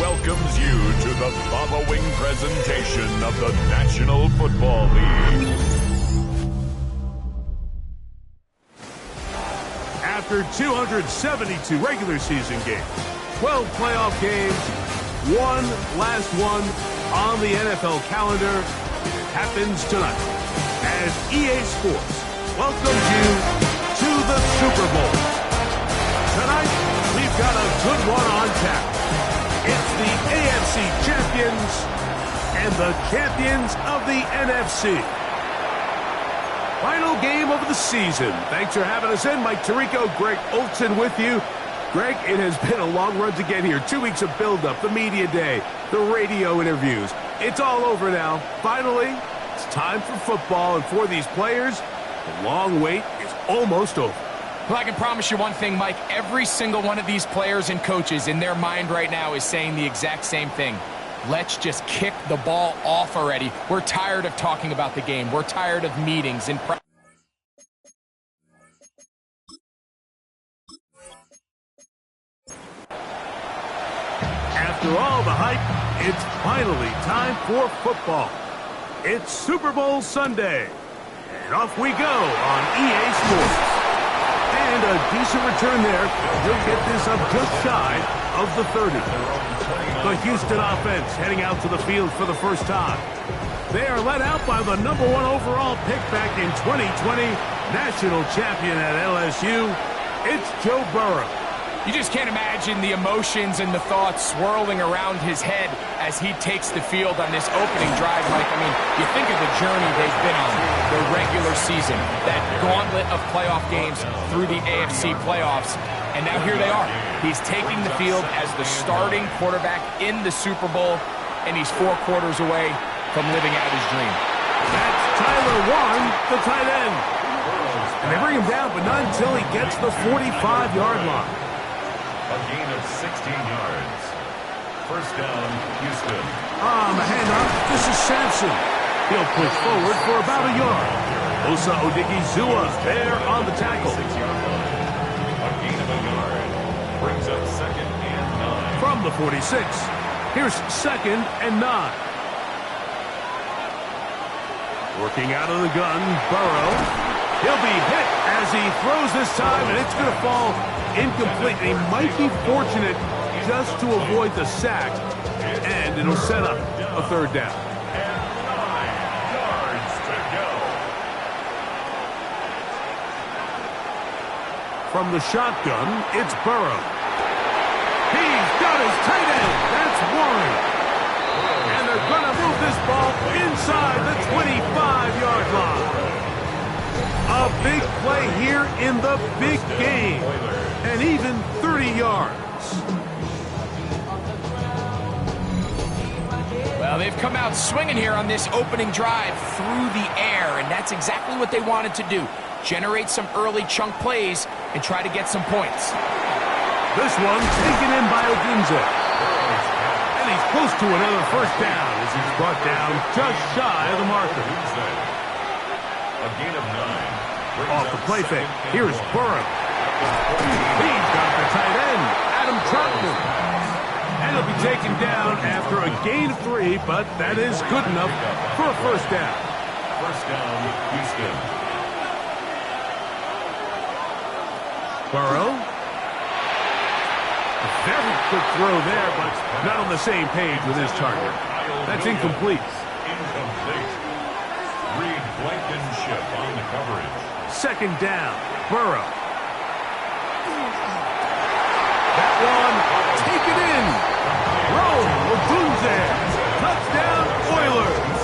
Welcomes you to the following presentation of the National Football League. After 272 regular season games, 12 playoff games, one last one on the NFL calendar happens tonight as EA Sports welcomes you to the Super Bowl. Tonight, we've got a good one on tap. It's the AFC champions and the champions of the NFC. Final game of the season. Thanks for having us in. Mike Tirico, Greg Olson with you. Greg, it has been a long run to get here. 2 weeks of build-up, the media day, the radio interviews. It's all over now. Finally, it's time for football, and for these players, the long wait is almost over. Well, I can promise you one thing, Mike. Every single one of these players and coaches in their mind right now is saying the exact same thing. Let's just kick the ball off already. We're tired of talking about the game. We're tired of meetings and After all the hype, it's finally time for football. It's Super Bowl Sunday, and off we go on EA Sports. And a decent return there. He'll get this up just shy of the 30. The Houston offense heading out to the field for the first time. They are led out by the #1 overall pick back in 2020, national champion at LSU. It's Joe Burrow. You just can't imagine the emotions and the thoughts swirling around his head as he takes the field on this opening drive, Mike. I mean, you think of the journey they've been on, the regular season, that gauntlet of playoff games through the AFC playoffs, and now here they are. He's taking the field as the starting quarterback in the Super Bowl, and he's 4 quarters away from living out his dream. That's Tyler Warren, the tight end. And they bring him down, but not until he gets the 45-yard line. A gain of 16 yards. First down, Houston. On the handoff, this is Sampson. He'll push forward for about a yard. Osa Odigizua there on the tackle. 6-yard line. A gain of a yard. Brings up 2nd and 9. From the 46, here's 2nd and 9. Working out of the gun, Burrow. He'll be hit as he throws this time, and it's going to fall incomplete. He might be fortunate just to avoid the sack, and it'll set up a 3rd down. And 9 yards to go. From the shotgun, it's Burrow. He's got his tight end. That's Warren. And they're going to move this ball inside the 25-yard line. A big play here in the big game. And even 30 yards. Well, they've come out swinging here on this opening drive through the air, and that's exactly what they wanted to do. Generate some early chunk plays and try to get some points. This one taken in by Odunze. And he's close to another first down as he's brought down just shy of the marker. A gain of 9. Off the play fake, here's Burrow. He's got the tight end, Adam Troutman. And he'll be taken down after a gain of 3, but that is good enough for a first down. First down, Houston. Burrow. A very quick throw there, but not on the same page with his target. That's incomplete. Incomplete. Reed Blankenship on the coverage. 2nd down, Burrow. That one, taken in. Rome, Odunze, touchdown, Oilers.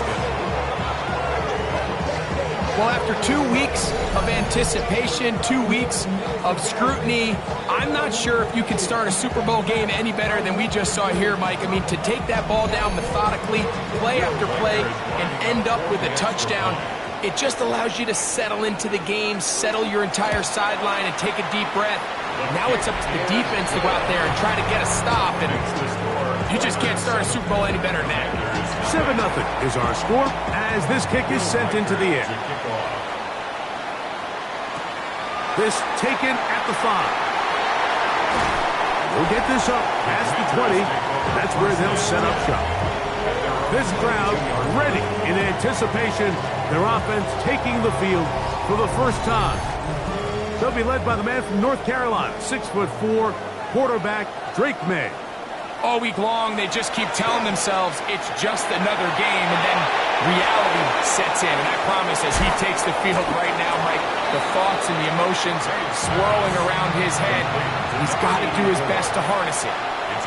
Well, after after 2 weeks of anticipation, 2 weeks of scrutiny, I'm not sure if you can start a Super Bowl game any better than we just saw here, Mike. I mean, to take that ball down methodically, play after play, and end up with a touchdown, it just allows you to settle into the game, settle your entire sideline, and take a deep breath. Now it's up to the defense to go out there and try to get a stop, and you just can't start a Super Bowl any better than that. 7-0 is our score as this kick is sent into the air. This taken at the 5. We'll get this up past the 20. That's where they'll set up shop. This crowd ready in anticipation. Their offense taking the field for the first time. They'll be led by the man from North Carolina, 6'4", quarterback Drake May. All week long, they just keep telling themselves it's just another game, and then reality sets in. And I promise, as he takes the field right now, Mike, the thoughts and the emotions swirling around his head, he's got to do his best to harness it.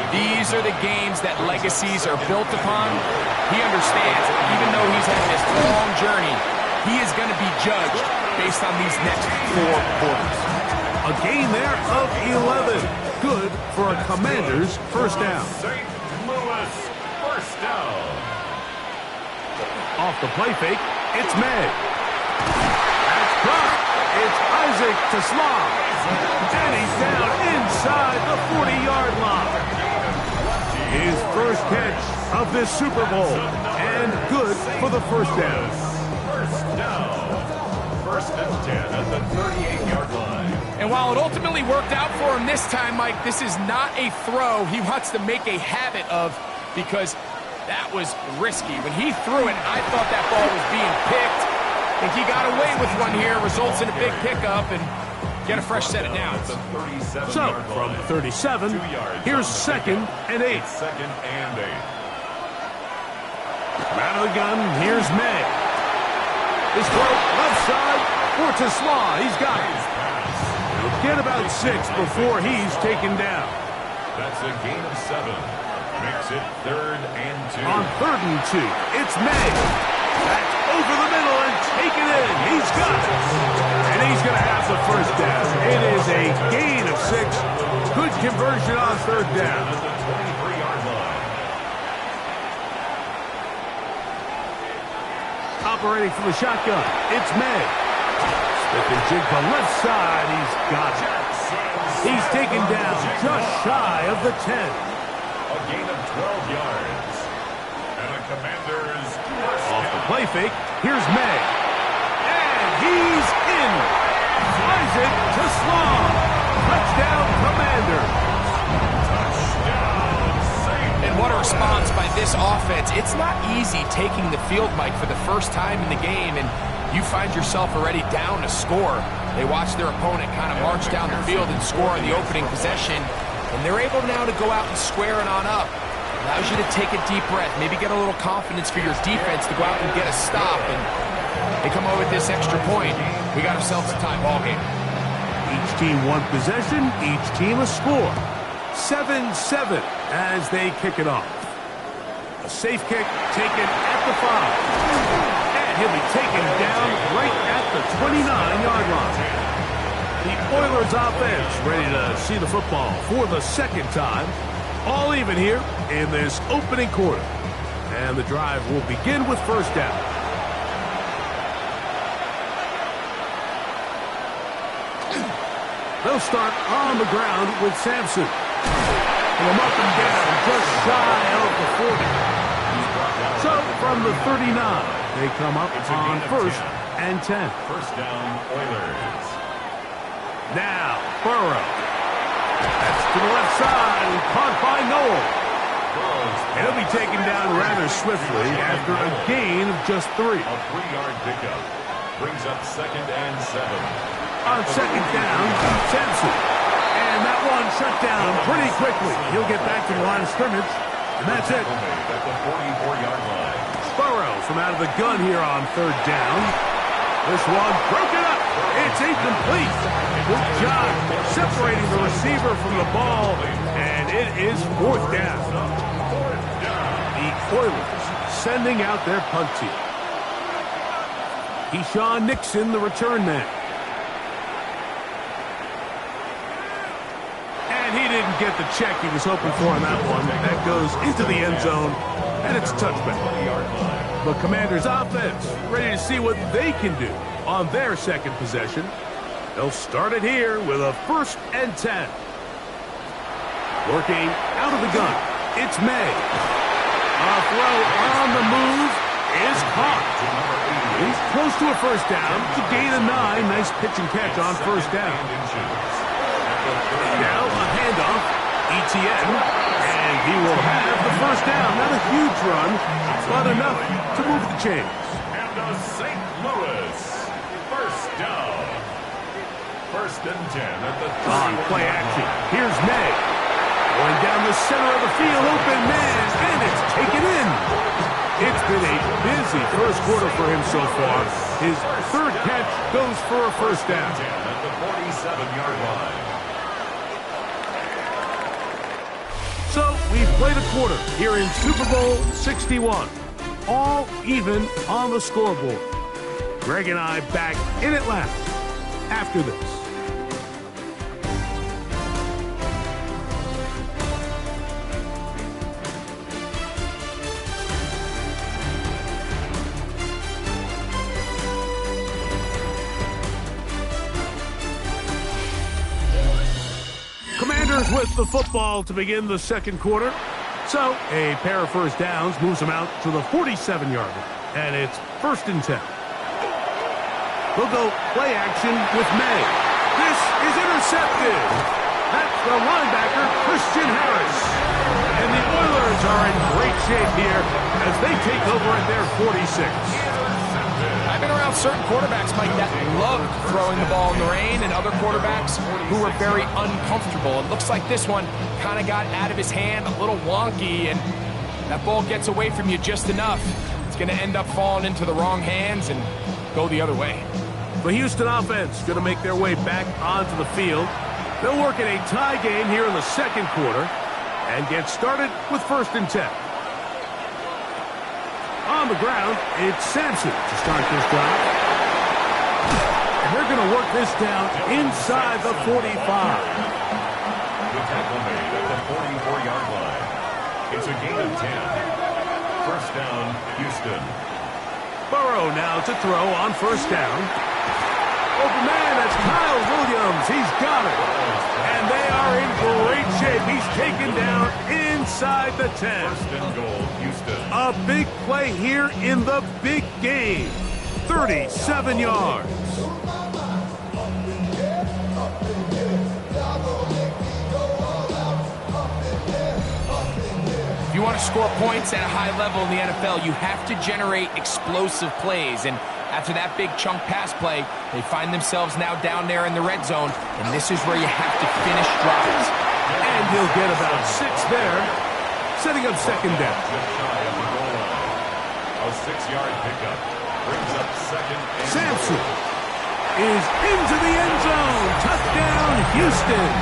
These are the games that legacies are built upon. He understands, even though he's had this long journey, he is going to be judged based on these next 4 quarters. A gain there of 11. Good for a Commander's first down. St. Louis first down. Off the play fake, it's May. That's caught. It's Isaac to Slav. And he's down inside the 40-yard line. His first catch of this Super Bowl. And good for the first down. First down. First and 10 at the 38-yard line. And while it ultimately worked out for him this time, Mike, this is not a throw he wants to make a habit of, because that was risky. When he threw it, I thought that ball was being picked. I think he got away with one here, results in a big pickup, and get a fresh set of downs. So, from 37, here's 2nd and 8. Second and 8. Out of the gun, here's May. This throw, left side, for Tesla. He's got it. He'll get about 6 before he's taken down. That's a gain of 7. Makes it 3rd and 2. On 3rd and 2, it's May. That's over the middle and taken in. He's got it. And he's going to have the first down. It is a gain of 6. Good conversion on 3rd down. At the 23-yard line. Operating from the shotgun, it's May. Smith and Jigba left side, he's got it. He's taken down just shy of the 10. A gain of 12 yards. And a Commander's first Off the down. play fake, here's May. And he's in. Isaac to Slav. Touchdown, Commander. And what a response by this offense. It's not easy taking the field, Mike, for the first time in the game, and you find yourself already down a score. They watch their opponent kind of march down the field and score on the opening possession, and they're able now to go out and square it on up. Allows you to take a deep breath, maybe get a little confidence for your defense to go out and get a stop, and they come over with this extra point. We got ourselves a tie ball game. Each team one possession, each team a score. 7-7 as they kick it off. A safe kick taken at the 5. And he'll be taken down right at the 29-yard line. The Oilers offense ready to see the football for the 2nd time. All even here in this opening quarter. And the drive will begin with first down. They'll start on the ground with Sampson. And them up and down, just shy of the 40. So, from the 39, they come up on 1st and 10. First down, Oilers. Now, Burrow. That's to the left side, and caught by Noel. And he'll be taken down rather swiftly after a gain of just 3. A 3-yard pickup. Brings up 2nd and 7. On 2nd down, Sampson. And that one shut down pretty quickly. He'll get back to the line of scrimmage, and that's it. At the 44-yard line. Burrow from out of the gun here on 3rd down. This one broken up. It's incomplete. Good job separating the receiver from the ball, and it is 4th down. The Oilers sending out their punt team. Keyshawn Nixon, the return man. And he didn't get the check he was hoping for on that one. That goes into the end zone, and it's a touchback. The Commanders' offense ready to see what they can do on their second possession. They'll start it here with a 1st and 10. Working out of the gun, it's May. A throw on the move is caught. He's close to a first down to gain a 9. Nice pitch and catch on first down. Now a handoff, ETN, and he will have the first down. Not a huge run, but enough to move the chains. And the St. Louis first down. 1st and 10 at the 30. On play action, here's May. Going down the center of the field, open man, and it's taken in. It's been a busy first quarter for him so far. His 3rd catch goes for a first down. At the 47-yard line. So we've played a quarter here in Super Bowl 61. All even on the scoreboard. Greg and I back in Atlanta after this. Commanders with the football to begin the second quarter. So a pair of first downs moves them out to the 47-yard line. And it's 1st and 10. They'll go play action with May. This is intercepted. That's the linebacker, Christian Harris. And the Oilers are in great shape here as they take over at their 46. I've been around certain quarterbacks, Mike, that loved throwing the ball in the rain, and other quarterbacks who were very uncomfortable. It looks like this one kind of got out of his hand, a little wonky, and that ball gets away from you just enough. It's going to end up falling into the wrong hands and go the other way. The Houston offense going to make their way back onto the field. They'll work in a tie game here in the second quarter and get started with 1st and 10. On the ground, it's Sampson to start this drive. And they're going to work this down inside the 45. The tackle made at the 44-yard line. It's a gain of 10. 1st down, Houston. Burrow now to throw on 1st down. Open man, that's Kyle Williams. He's got it. And they are in great shape. He's taken down inside the 10. 1st and goal, Houston. A big play here in the big game. 37 yards. If you want to score points at a high level in the NFL, you have to generate explosive plays. And after that big chunk pass play, they find themselves now down there in the red zone. And this is where you have to finish drives. And he'll get about 6 there, setting up 2nd down. A 6-yard pickup brings up 2nd and Sampson is into the end zone. Touchdown, Houston.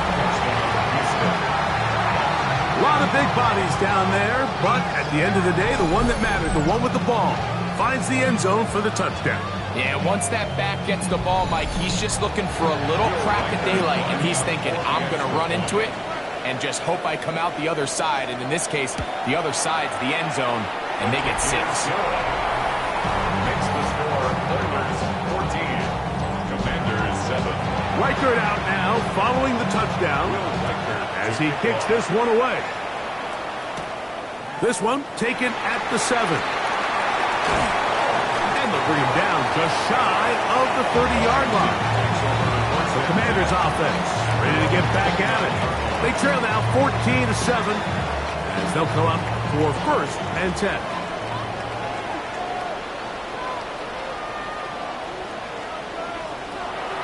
A lot of big bodies down there, but at the end of the day, the one that mattered, the one with the ball, finds the end zone for the touchdown. Yeah, once that back gets the ball, Mike, he's just looking for a little crack of daylight, and he's thinking, I'm going to run into it and just hope I come out the other side. And in this case, the other side's the end zone, and they get 6. Makes the score Oilers 14, Commanders 7. Reichert out now following the touchdown as he kicks this one away. This one taken at the 7. And they'll bring him down just shy of the 30-yard line. The Commanders offense ready to get back at it. They trail now 14-7 as they'll come up for 1st and 10.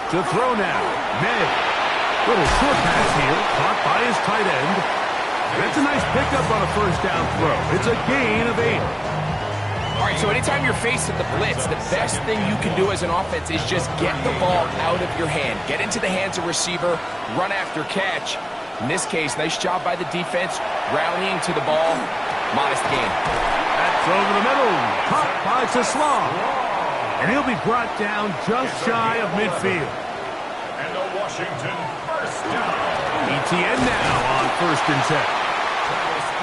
To throw now, May. Little short pass here, caught by his tight end. That's a nice pickup on a 1st down throw. It's a gain of 8. All right, so anytime you're facing the blitz, the best thing you can do as an offense is just get the ball out of your hand. Get into the hands of receiver, run after catch. In this case, nice job by the defense, rallying to the ball. Modest gain. That's over the middle. Caught by Tesla. And he'll be brought down just shy of midfield. And the Washington first down. ETN now on 1st and 10.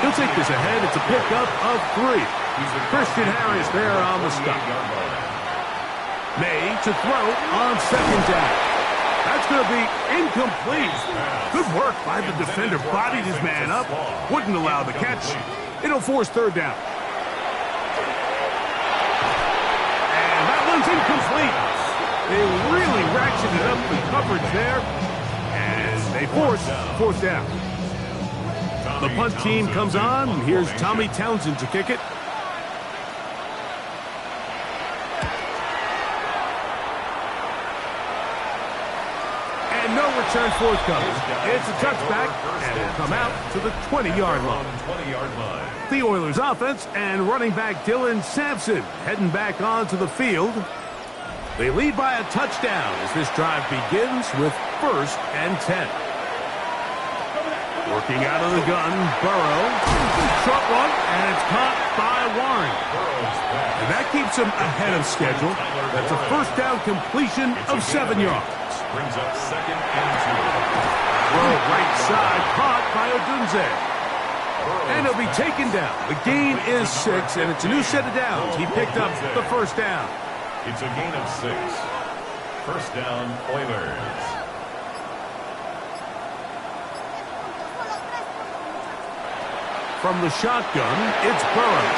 He'll take this ahead. It's a pickup of 3. Christian Harris there on the stop. May to throw on 2nd down. That's going to be incomplete. Good work by the defender. Bodied his man up. Wouldn't allow the catch. It'll force 3rd down. And that one's incomplete. They really ratcheted up the coverage there. And they force 4th down. The punt team comes on. Here's Tommy Townsend to kick it. And no return forthcoming. It's a touchback, and it'll come out to the 20-yard line. The Oilers offense and running back Dylan Sampson heading back onto the field. They lead by a touchdown as this drive begins with 1st and 10. Working out of the gun, Burrow. Short one, and it's caught by Warren. And that keeps him ahead of schedule. That's a 1st down completion of 7 yards. Brings up 2nd and 2. Throw right side, caught by Odunze. And he'll be taken down. The gain is 6, and it's a new set of downs. He picked up the 1st down. It's a gain of 6. 1st down, Oilers. From the shotgun, it's Burrow.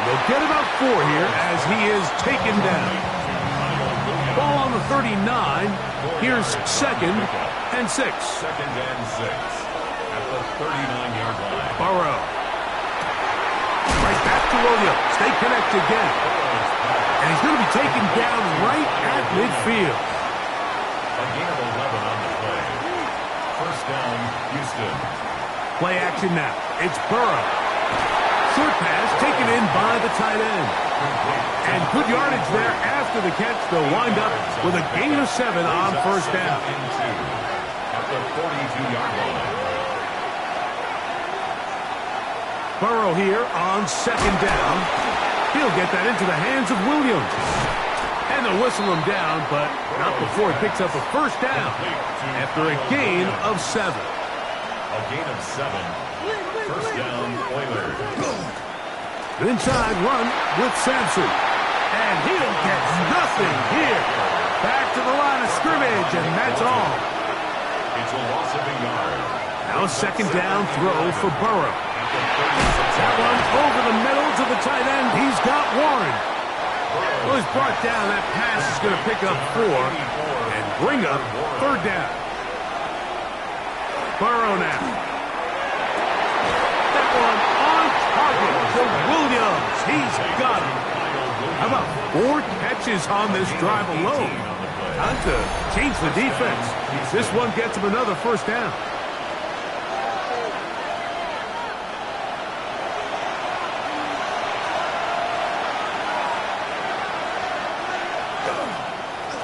They'll get about 4 here as he is taken down. Ball on the 39. Here's 2nd and 6. 2nd and 6 at the 39-yard line. Burrow. Right back to Williams. They connect again. And he's going to be taken down right at midfield. A gain of 11 on the play. 1st down, Houston. Play action now. It's Burrow. Short pass taken in by the tight end. And good yardage there after the catch. They'll wind up with a gain of 7 on 1st down. At the 42-yard line. Burrow here on 2nd down. He'll get that into the hands of Williams. And they'll whistle him down, but not before he picks up a 1st down after a gain of 7. A gain of 7. 1st down, Oilers. Inside run with Sampson. And he'll get nothing here. Back to the line of scrimmage, and that's all. It's a loss of a yard. Now a 2nd down throw for Burrow. That one over the middle to the tight end. He's got Warren. Well, he's brought down. That pass is going to pick up 4 and bring up 3rd down. Burrow now. That one on target to Williams. He's got it. How about 4 catches on this drive alone? Time to change the defense. This one gets him another 1st down.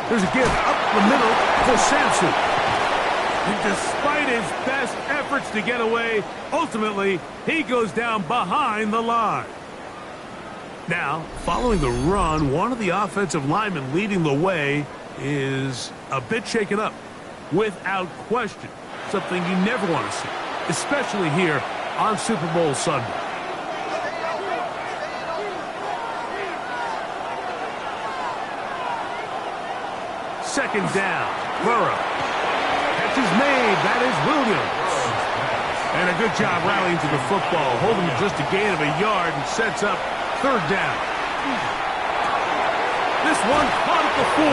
There's a give up the middle for Sampson. And despite his best efforts to get away, ultimately, he goes down behind the line. Now, following the run, one of the offensive linemen leading the way is a bit shaken up. Without question, something you never want to see, especially here on Super Bowl Sunday. Second down, Burrow. Catch is made. That is Williams. And a good job rallying to the football, holding just a gain of a yard and sets up 3rd down. This one caught at the 4.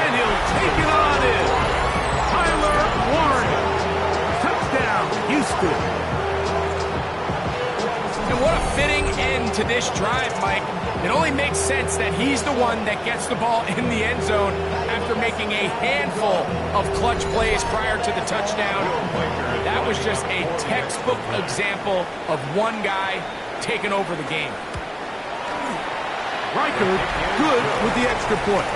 And he'll take it on in. Tyler Warren. Touchdown, Houston. And what a fitting end to this drive, Mike. It only makes sense that he's the one that gets the ball in the end zone after making a handful of clutch plays prior to the touchdown. That was just a textbook example of one guy taking over the game. Riker good with the extra point.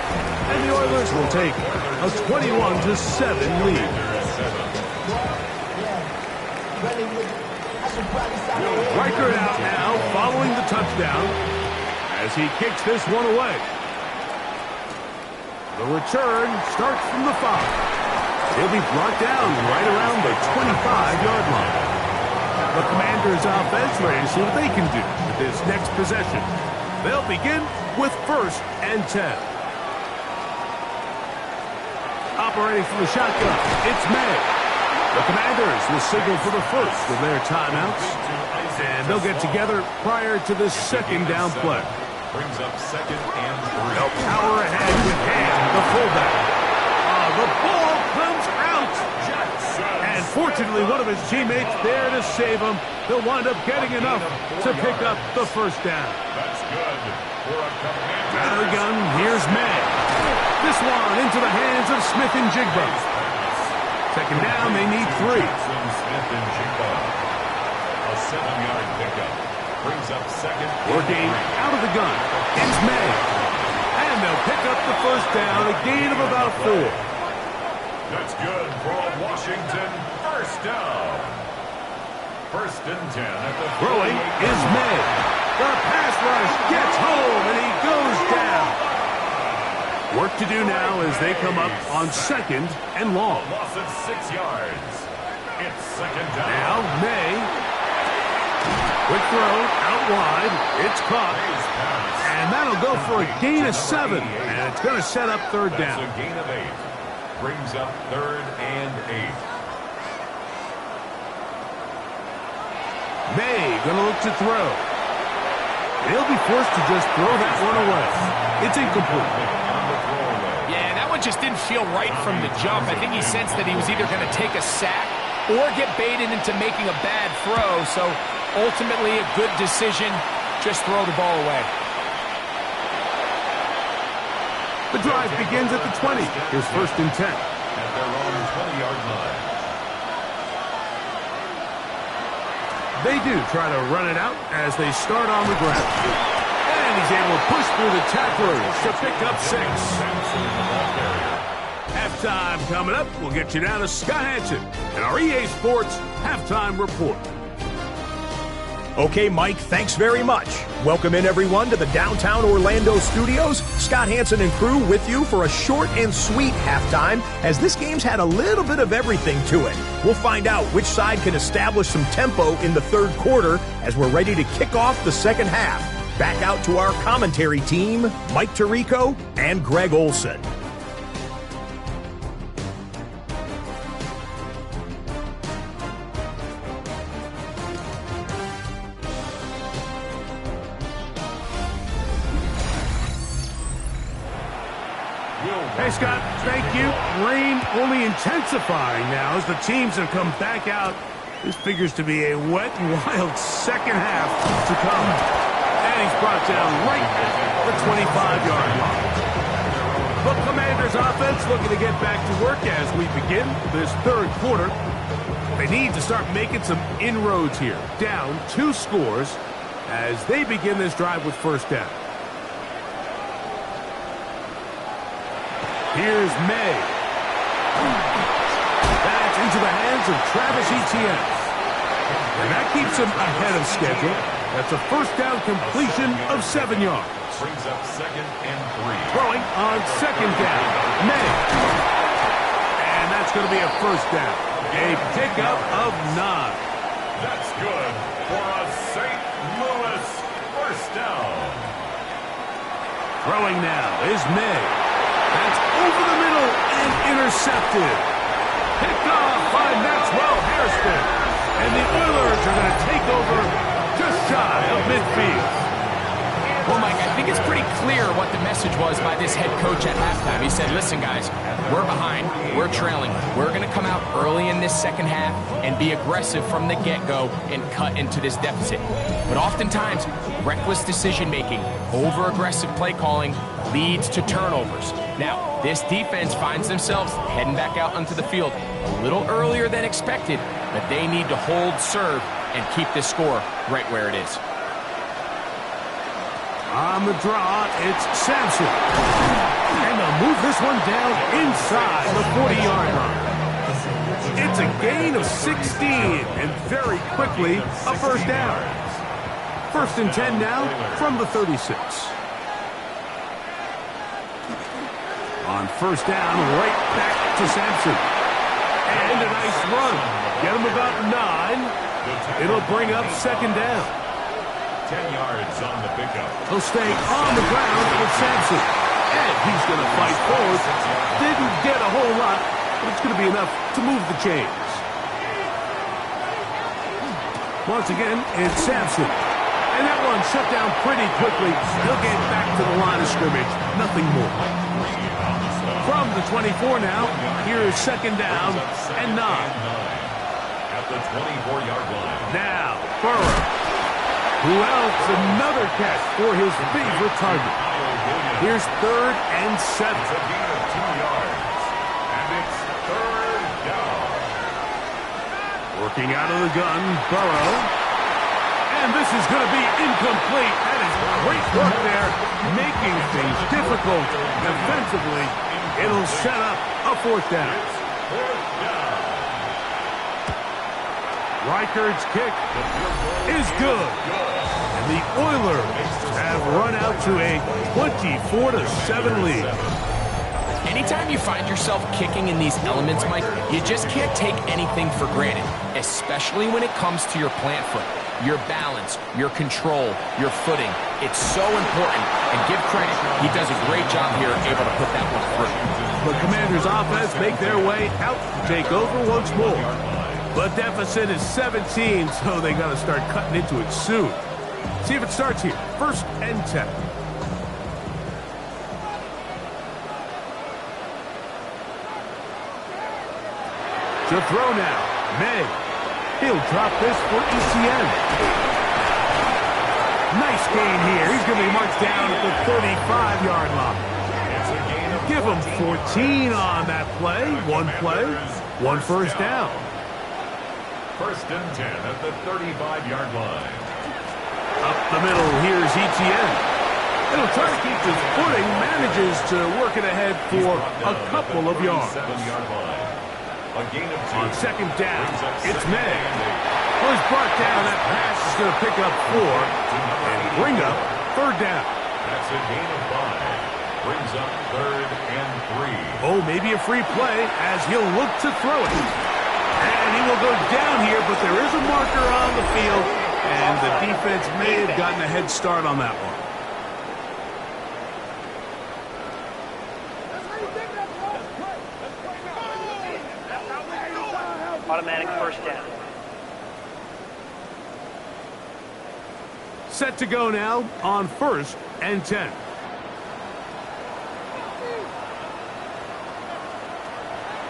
And the Oilers will take a 21-7 lead. Riker out now following the touchdown as he kicks this one away. The return starts from the 5. He'll be brought down right around the 25-yard line. The Commanders' offense ready to see what they can do with this next possession. They'll begin with 1st and 10. Operating from the shotgun, it's May. The Commanders will signal for the first of their timeouts, and they'll get together prior to the 2nd down play. Brings up 2nd and 3. They'll power ahead with Ham, the fullback. The ball comes out. And fortunately, one of his teammates there to save him. He'll wind up getting enough to pick up the 1st down. That's good for a Commanders. Out of the gun, here's May. This one into the hands of Smith and Jigba. 2nd down, they need 3. Smith and Jigba. A 7-yard pickup. Brings up 2nd. Working out of the gun. It's May. And they'll pick up the 1st down, a gain of about 4. That's good for a Washington 1st down. 1st and 10 at the Throwing is May. The pass rush gets home, and he goes down. Work to do now as they come up on 2nd and long. A loss of 6 yards. It's 2nd down. Now May. Quick throw, out wide, it's caught, and that'll go for a gain of 7, and it's going to set up 3rd down. That's a gain of 8. Brings up 3rd and 8. May going to look to throw. He'll be forced to just throw that one away. It's incomplete. Yeah, that one just didn't feel right from the jump. I think he sensed that he was either going to take a sack or get baited into making a bad throw, so ultimately a good decision. Just throw the ball away. The drive begins at the 20. Here's 1st and 10. At their own 20-yard line. They do try to run it out as they start on the ground. And he's able to push through the tacklers to pick up 6. Halftime coming up. We'll get you down to Scott Hansen and our EA Sports Halftime Report. Okay, Mike, thanks very much. Welcome in, everyone, to the downtown Orlando studios. Scott Hansen and crew with you for a short and sweet halftime, as this game's had a little bit of everything to it. We'll find out which side can establish some tempo in the 3rd quarter as we're ready to kick off the 2nd half. Back out to our commentary team, Mike Tirico and Greg Olson. Hey, Scott, thank you. Rain only intensifying now as the teams have come back out. This figures to be a wet and wild 2nd half to come. And he's brought down right at the 25-yard line. The Commanders' offense looking to get back to work as we begin this 3rd quarter. They need to start making some inroads here. Down 2 scores as they begin this drive with 1st down. Here's May. That's into the hands of Travis Etienne. And that keeps him ahead of schedule. That's a 1st down completion of 7 yards. Brings up 2nd and 3. Throwing on 2nd down. May. And that's going to be a 1st down. A pickup of 9. That's good for a St. Louis 1st down. Throwing now is May. That's over the middle and intercepted. Picked off by Maxwell Hairston. And the Oilers are going to take over just shy of midfield. Well, Mike, I think it's pretty clear what the message was by this head coach at halftime. He said, listen, guys, we're behind, we're trailing. We're going to come out early in this 2nd half and be aggressive from the get-go and cut into this deficit. But oftentimes, reckless decision-making, over-aggressive play calling leads to turnovers. Now, this defense finds themselves heading back out onto the field a little earlier than expected, but they need to hold serve and keep this score right where it is. On the draw, it's Sampson. And they'll move this one down inside the 40-yard line. It's a gain of 16, and very quickly, a 1st down. 1st and 10 now from the 36. On first down, right back to Sampson. And a nice run. Get him about 9. It'll bring up second down. 10 yards on the pickup. He'll stay on the ground with Sampson. And he's going to fight forward. Didn't get a whole lot, but it's going to be enough to move the chains. Once again, it's Sampson. And that one shut down pretty quickly. He'll get back to the line of scrimmage. Nothing more. From the 24 now, here is second down and 9. At the 24-yard line. Now, Burrow. Who else? Another catch for his favorite target. Here's third and 7. It's a gain of 2 yards. And it's third down. Working out of the gun, Burrow. And this is going to be incomplete. That is great work there, making things difficult defensively. It'll set up a fourth down. Reichard's kick is good. And the Oilers have run out to a 24-7 lead. Anytime you find yourself kicking in these elements, Mike, you just can't take anything for granted, especially when it comes to your plant foot, your balance, your control, your footing. It's so important, and give credit, he does a great job here able to put that one through. The Commanders' offense make their way out to take over once more. But deficit is 17, so they got to start cutting into it soon. See if it starts here. First and 10. To throw now, May. He'll drop this for ETN. Nice gain here. He's going to be marched down at the 35-yard line. Give him 14 on that play. One first down. First and 10 at the 35-yard line. Up the middle, here's ETN. It'll try to keep his footing, manages to work it ahead for a couple of yards. On second down, it's May. Well, he's brought down. That pass is going to pick up 4 and bring up third down. That's a gain of 5. Brings up third and 3. Oh, maybe a free play as he'll look to throw it. And he will go down here, but there is a marker on the field, and the defense may have gotten a head start on that one. Automatic first down. Set to go now on first and 10.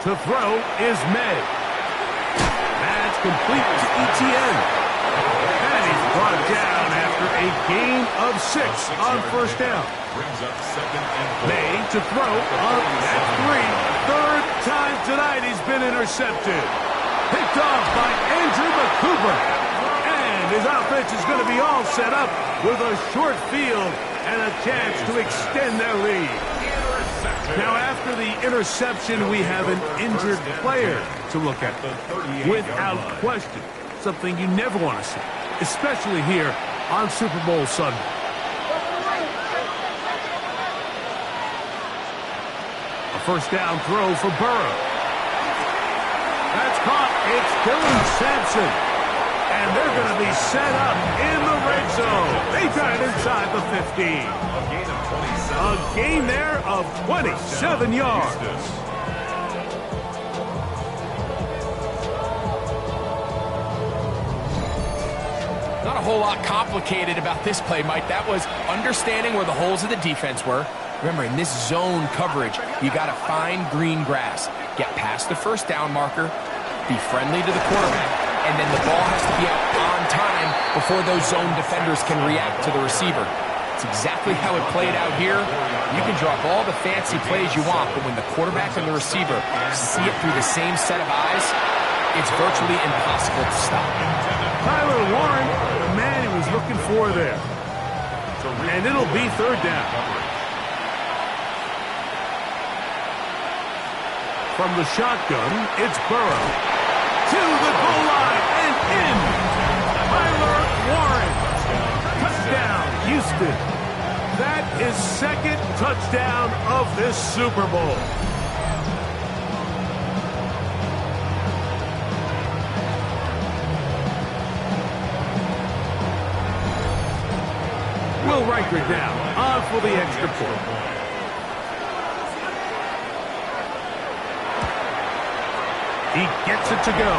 To throw is May. That's complete to ETN. And he's brought down after a gain of 6 on first down. Brings up second and 4. May to throw on at 3. Third time tonight he's been intercepted. Picked off by Andrew McCooper. And his offense is going to be all set up with a short field and a chance to extend their lead. Now, after the interception, we have an injured player to look at. Without question, something you never want to see, especially here on Super Bowl Sunday. A first down throw for Burrow. That's caught. It's Dylan Sampson. And they're going to be set up in the red zone. They got it inside the 15. A gain there of 27 yards. Not a whole lot complicated about this play, Mike. That was understanding where the holes of the defense were. Remember, in this zone coverage, you got to find green grass. Get past the first down marker, be friendly to the quarterback, and then the ball has to be out on time before those zone defenders can react to the receiver. It's exactly how it played out here. You can drop all the fancy plays you want, but when the quarterback and the receiver see it through the same set of eyes, it's virtually impossible to stop. Tyler Warren, the man he was looking for there. And it'll be third down. From the shotgun, it's Burrow. To the goal line and in. Tyler Warren. Touchdown, Houston. That is his second touchdown of this Super Bowl. Will Riker down, on for the extra point. He gets it to go,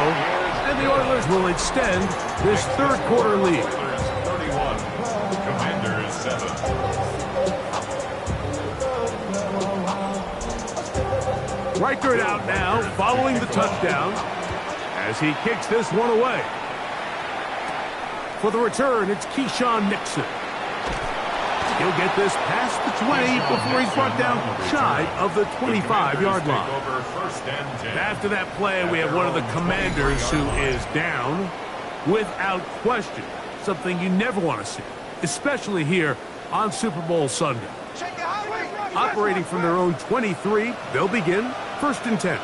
and the Oilers will extend this third quarter lead. 31, Commanders 7. Riker out now, following the touchdown, as he kicks this one away. For the return, it's Keyshawn Nixon. He'll get this past the 20 before he's brought down shy of the 25-yard line. After that play, we have one of the Commanders who is down without question. Something you never want to see, especially here on Super Bowl Sunday. Operating from their own 23, they'll begin 1st and 10.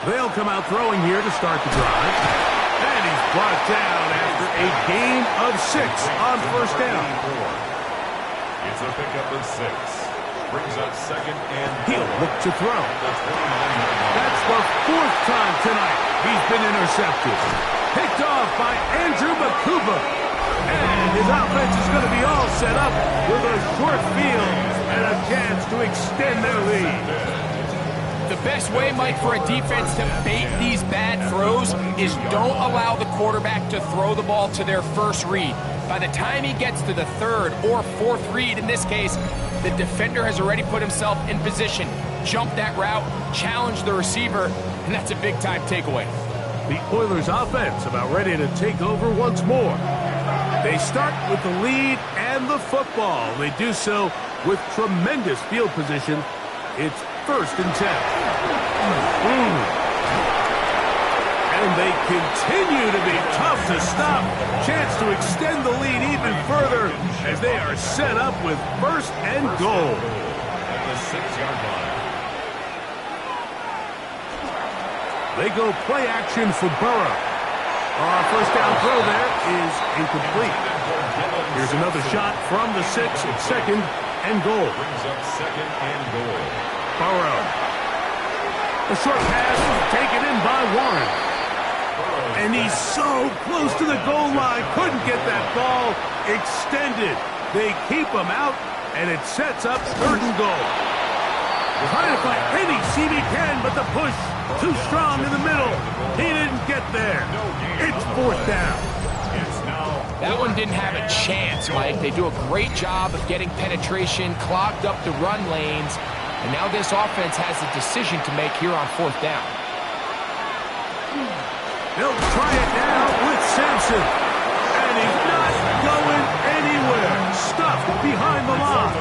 They'll come out throwing here to start the drive. And he's brought down after a gain of 6 on 1st down. It's a pickup of 6. Brings up 2nd and he'll look to throw. That's the 4th time tonight he's been intercepted. Picked off by Andrew Makuba. And his offense is going to be all set up with a short field and a chance to extend their lead. The best way, Mike, for a defense to bait these bad throws is don't allow the quarterback to throw the ball to their first read. By the time he gets to the 3rd or 4th read, in this case, the defender has already put himself in position, jumped that route, challenged the receiver, and that's a big-time takeaway. The Oilers' offense about ready to take over once more. They start with the lead and the football. They do so with tremendous field position. It's 1st and 10. And they continue to be tough to stop. Chance to extend the lead even further as they are set up with 1st and goal. At the 6-yard line. They go play action for Burrow. First down throw there is incomplete. Here's another shot from the 6 at 2nd and goal. Brings up 2nd and goal. Burrow. A short pass taken in by Warren. And he's so close to the goal line. Couldn't get that ball extended. They keep him out, and it sets up 3rd and goal. Trying to find any seam he can, but the push too strong in the middle. He didn't get there. It's 4th down. That one didn't have a chance, Mike. They do a great job of getting penetration, clogged up the run lanes, and now this offense has a decision to make here on 4th down. They'll try it now with Sampson. And he's not going anywhere. Stuffed behind the line.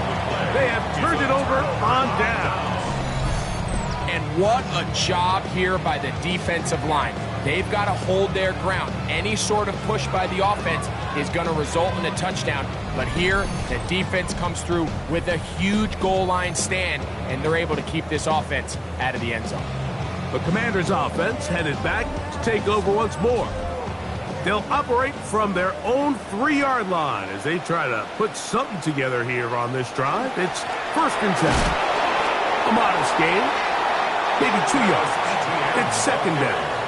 They have turned it over on down. And what a job here by the defensive line. They've got to hold their ground. Any sort of push by the offense is going to result in a touchdown. But here, the defense comes through with a huge goal line stand, and they're able to keep this offense out of the end zone. The Commanders' offense headed back to take over once more. They'll operate from their own 3-yard line as they try to put something together here on this drive. It's 1st and 10. A modest gain, maybe 2 yards. It's 2nd down.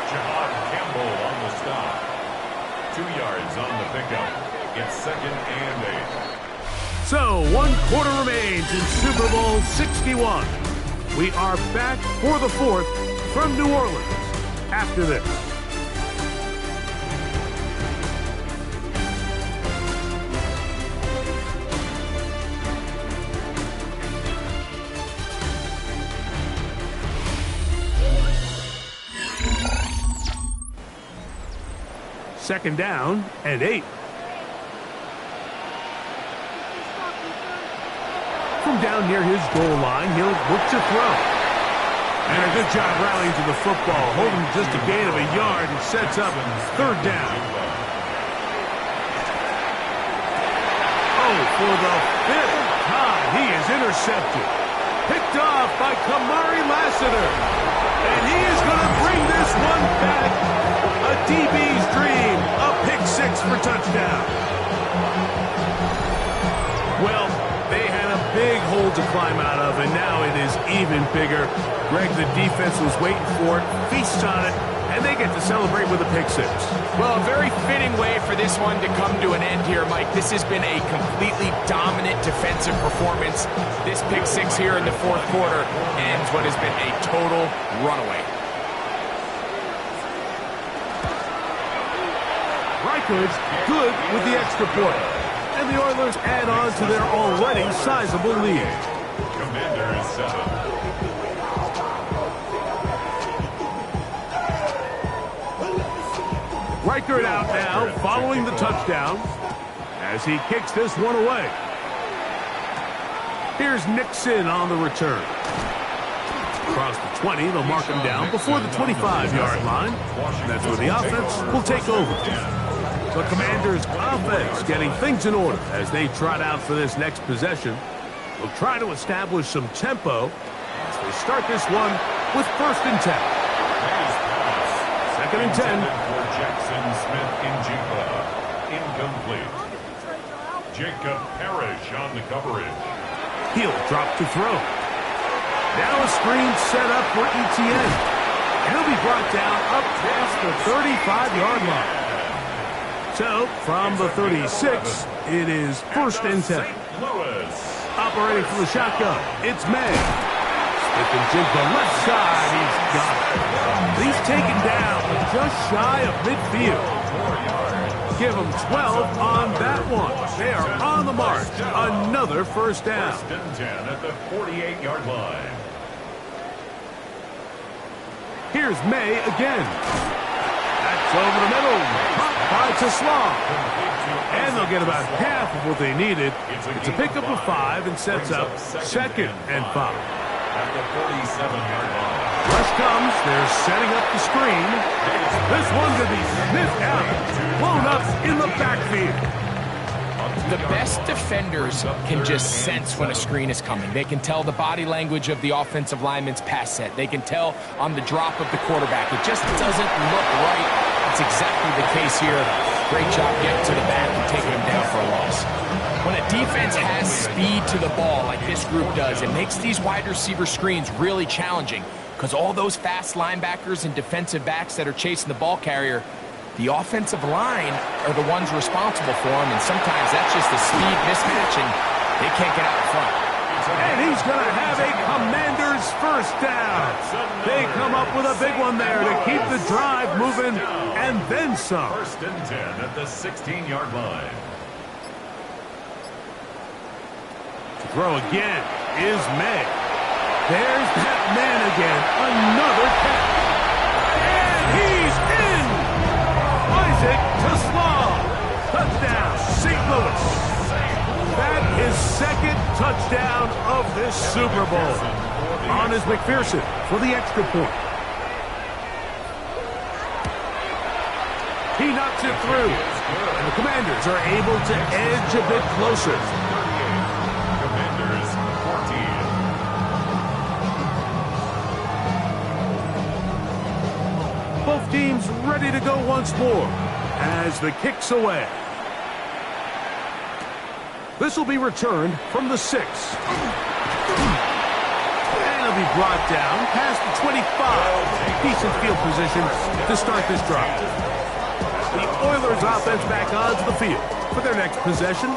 Jahad Campbell on the stop. 2 yards on the pickup. It's 2nd and 8. So 1 quarter remains in Super Bowl 61. We are back for the 4th from New Orleans after this. Second down and 8. From down near his goal line, he'll look to throw. And a good job rallying to the football, holding just a gain of a yard and sets up 3rd down. Oh, for the 5th time, he is intercepted. Picked off by Kamari Lassiter. And he is going to bring this one back. A DB's dream, a pick 6 for touchdown. big hole to climb out of, and now it is even bigger. Greg, the defense was waiting for it, feasts on it, and they get to celebrate with a pick six. Well, a very fitting way for this one to come to an end here, Mike. This has been a completely dominant defensive performance. This pick six here in the fourth quarter ends what has been a total runaway. Reichard's good with the extra point. And the Oilers add on to their already sizable lead. Commanders 7. Reichard out now, following the touchdown, as he kicks this one away. Here's Nixon on the return. Across the 20, they'll mark him down before the 25-yard line. That's where the offense will take over. The Commanders' offense getting things in order as they trot out for this next possession. They'll try to establish some tempo as they start this one with 1st and 10. 2nd and 10. For Jackson Smith-Njigba. Incomplete. Jacob Parrish on the coverage. He'll drop to throw. Now a screen set up for Etienne. He'll be brought down up past the 35-yard line. So, from the 36, it is 1st and 10. Operating from the shotgun, it's May. Smith-Njigba left side, he's got it. He's taken down just shy of midfield. Give him 12 on that one. They are on the march. Another 1st down. 1st and 10 at the 48-yard line. Here's May again. That's over the middle. By Tesla. And they'll get about half of what they needed. It's a pickup of 5 and sets up 2nd and 5. At the 47-yard line. Rush comes. They're setting up the screen. This one could be sniffed out. Blown up in the backfield. The best defenders can just sense when a screen is coming. They can tell the body language of the offensive lineman's pass set. They can tell on the drop of the quarterback. It just doesn't look right. It's exactly the case here. Great job getting to the back and taking him down for a loss. When a defense has speed to the ball like this group does, it makes these wide receiver screens really challenging because all those fast linebackers and defensive backs that are chasing the ball carrier, the offensive line are the ones responsible for them, and sometimes that's just a speed mismatch, and they can't get out in front. And he's going to have a Commander's 1st down. They come up with a big one there to keep the drive moving, and then some. 1st and 10 at the 16-yard line. To throw again is May. There's that man again. Another catch. And he's in. Isaac Tesla. Touchdown, St. Louis. That is 2nd touchdown of this Super Bowl. On is McPherson for the extra point. He knocks it through. And the Commanders are able to edge a bit closer. Commanders 14. Both teams ready to go once more as the kick's away. This will be returned from the 6. And it'll be brought down past the 25. Decent field position to start this drive. The Oilers offense back onto the field for their next possession.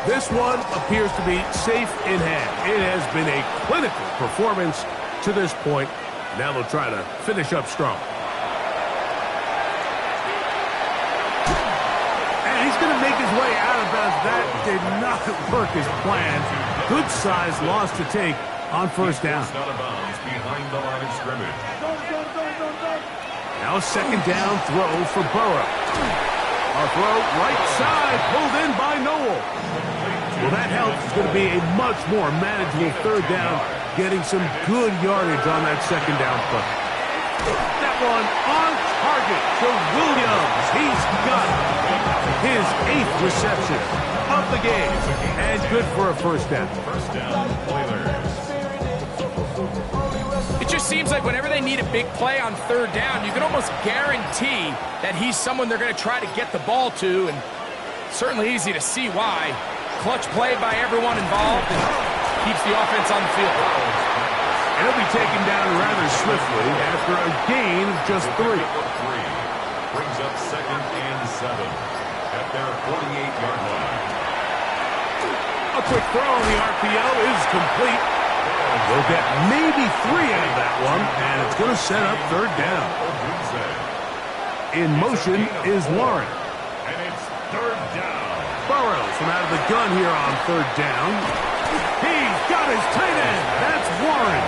This one appears to be safe in hand. It has been a clinical performance to this point. Now they'll try to finish up strong. And he's going to make his way out of bounds. That did not work as planned. Good size loss to take on 1st down. Out of bounds behind the line of scrimmage. Now a 2nd down throw for Burrow. A throw right side, pulled in by Noel. Well, that helps. It's going to be a much more manageable 3rd down, getting some good yardage on that 2nd down play. That one on target to Williams. He's got his 8th reception of the game, and good for a 1st down. 1st down, Oilers. It just seems like whenever they need a big play on 3rd down, you can almost guarantee that he's someone they're going to try to get the ball to, and certainly easy to see why. Clutch play by everyone involved, and keeps the offense on the field. And he'll be taken down rather swiftly after a gain of just 3. Brings up 2nd and 7 at their 48-yard line. A quick throw on the RPO is complete. They'll get maybe 3 out of that one, and it's going to set up 3rd down. In motion is Warren. And it's 3rd down. Burrows from out of the gun here on 3rd down. He's got his tight end. That's Warren.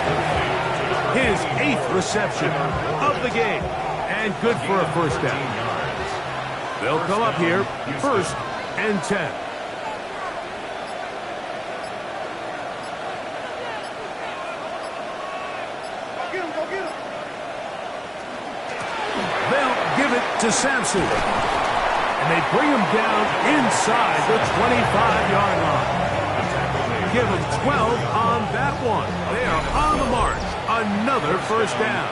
His 8th reception of the game. And good for a 1st down. They'll come up here, 1st and 10. They'll give it to Sampson. And they bring him down inside the 25-yard line. Give him 12 on that one. They are on the march. Another 1st down.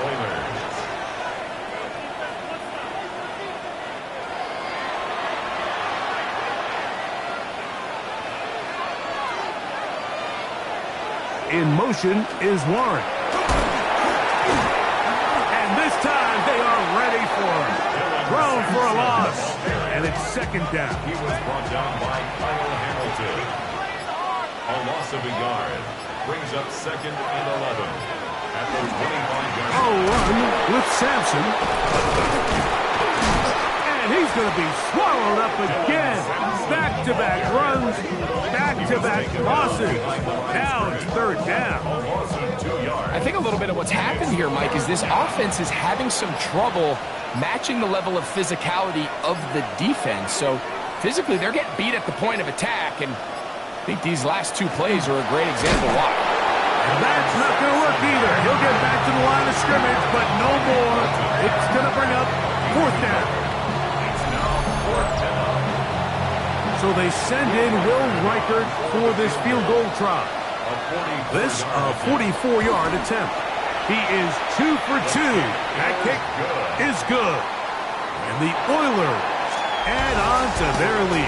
In motion is Warren. And this time they are ready for him. Thrown for a loss. And it's 2nd down. He was brought down by Kyle Hamilton. A loss of a yard. Brings up 2nd and 11 at the 25-yard line. A run with Sampson. And he's going to be swallowed up again. Back-to-back runs. Back-to-back losses. Now it's 3rd down. I think a little bit of what's happened here, Mike, is this offense is having some trouble matching the level of physicality of the defense. So physically, they're getting beat at the point of attack, and I think these last 2 plays are a great example why. And that's not going to work either. He'll get back to the line of scrimmage, but no more. It's going to bring up 4th down. It's now 4th down. So they send in Will Reichert for this field goal try. This a 44-yard attempt. He is 2 for 2. That kick is good. And the Oilers add on to their lead.